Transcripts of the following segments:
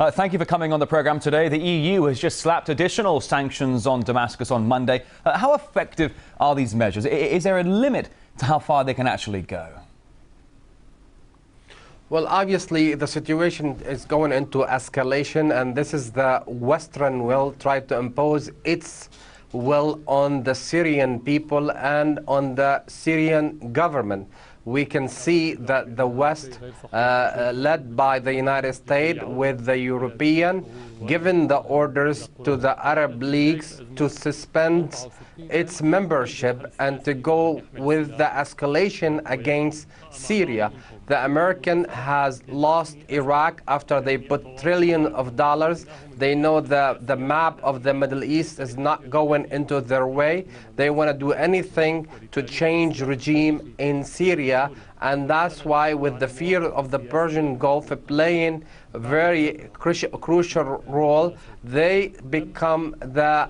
Thank you for coming on the programme today. The EU has just slapped additional sanctions on Damascus on Monday. How effective are these measures? Is there a limit to how far they can actually go? Well, obviously, the situation is going into escalation, and this is the Western will try to impose its will on the Syrian people and on the Syrian government. We can see that the West, led by the United States with the European, given the orders to the Arab leagues to suspend its membership and to go with the escalation against Syria. The American has lost Iraq after they put trillions of dollars. They know the map of the Middle East is not going into their way. They want to do anything to change regime in Syria, and that's why, with the fear of the Persian Gulf playing a very crucial role, they become the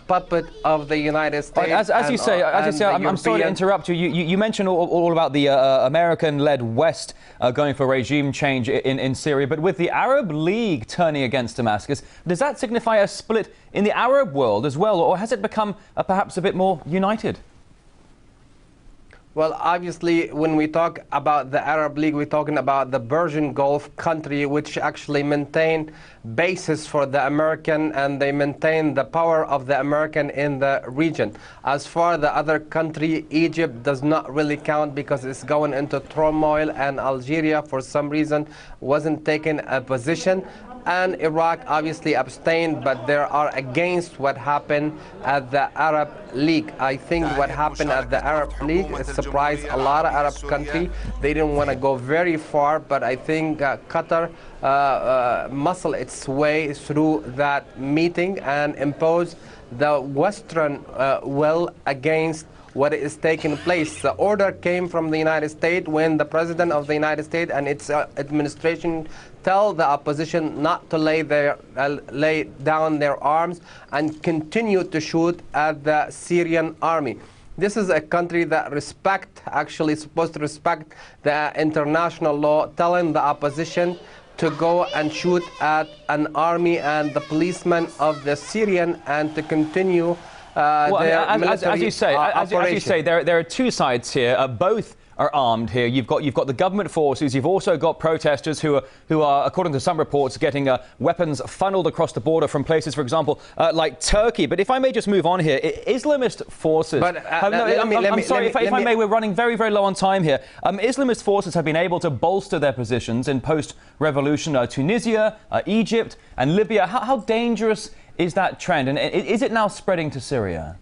puppet of the United States. As you say, I'm sorry to interrupt you. You mentioned all about the American-led West going for regime change in Syria, but with the Arab League turning against Damascus, does that signify a split in the Arab world as well, or has it become perhaps a bit more united? Well, obviously, when we talk about the Arab League, we're talking about the Persian Gulf country, which actually maintain bases for the American, and they maintain the power of the American in the region. As for the other country, Egypt does not really count because it's going into turmoil, and Algeria, for some reason, wasn't taking a position. And Iraq obviously abstained, but they are against what happened at the Arab League. I think what happened at the Arab League surprised a lot of Arab countries. They didn't want to go very far, but I think Qatar muscled its way through that meeting and imposed the Western will against what is taking place. The order came from the United States when the President of the United States and its administration tell the opposition not to lay down their arms and continue to shoot at the Syrian army. This is a country that actually supposed to respect the international law, telling the opposition to go and shoot at an army and the policemen of the Syrian and to continue as you say, there are two sides here. Both are armed here. You've got the government forces. You've also got protesters who are, according to some reports, getting weapons funneled across the border from places, for example, like Turkey. But if I may just move on here, Islamist forces. If I may, we're running very, very low on time here. Islamist forces have been able to bolster their positions in post-revolution Tunisia, Egypt, and Libya. How dangerous is that trend, and is it now spreading to Syria?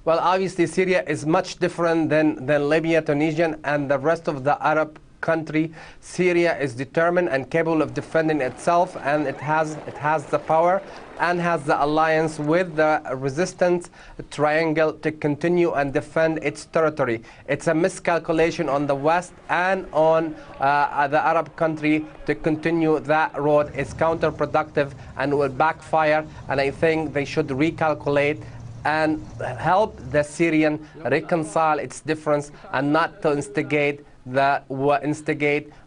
Well, obviously, Syria is much different than Libya, Tunisia, and the rest of the Arab country. Syria is determined and capable of defending itself, and it has the power and has the alliance with the resistance triangle to continue and defend its territory. It's a miscalculation on the West and on the Arab country to continue that road. It's counterproductive and will backfire, and I think they should recalculate and help the Syrian reconcile its difference and not to instigate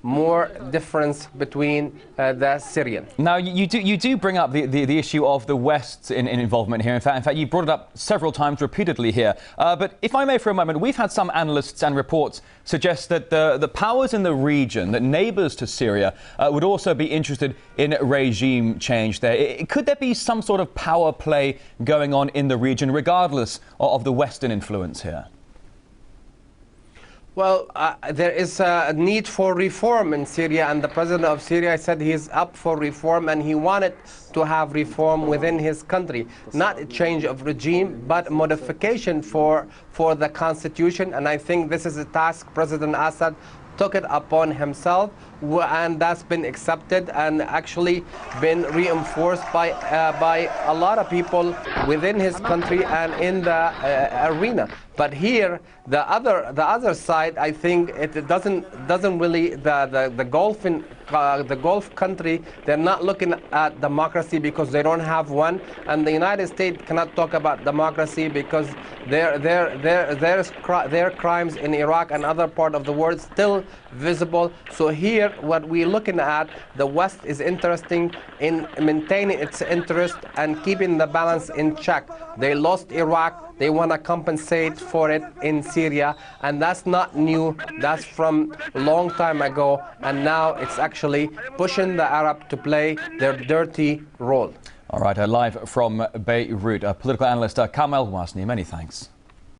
more difference between the Syrian. Now, you do bring up the issue of the West's involvement here. In fact, you brought it up several times repeatedly here. But if I may for a moment, we've had some analysts and reports suggest that the powers in the region, that neighbours to Syria, would also be interested in regime change there. Could there be some sort of power play going on in the region, regardless of the Western influence here? Well, there is a need for reform in Syria, and the president of Syria said he is up for reform, and he wanted to have reform within his country. Not a change of regime, but modification for the constitution, and I think this is a task President Assad took it upon himself, and that's been accepted and actually been reinforced by a lot of people within his country and in the arena. But here, the other side, I think it doesn't really, the Gulf country, they're not looking at democracy because they don't have one, and the United States cannot talk about democracy because their crimes in Iraq and other part of the world still visible. So here, what we're looking at, the West is interesting in maintaining its interest and keeping the balance in check. They lost Iraq. They want to compensate for it in Syria, and that's not new. That's from a long time ago, and now it's actually pushing the Arab to play their dirty role. All right, live from Beirut, political analyst Kamel Wasni, many thanks.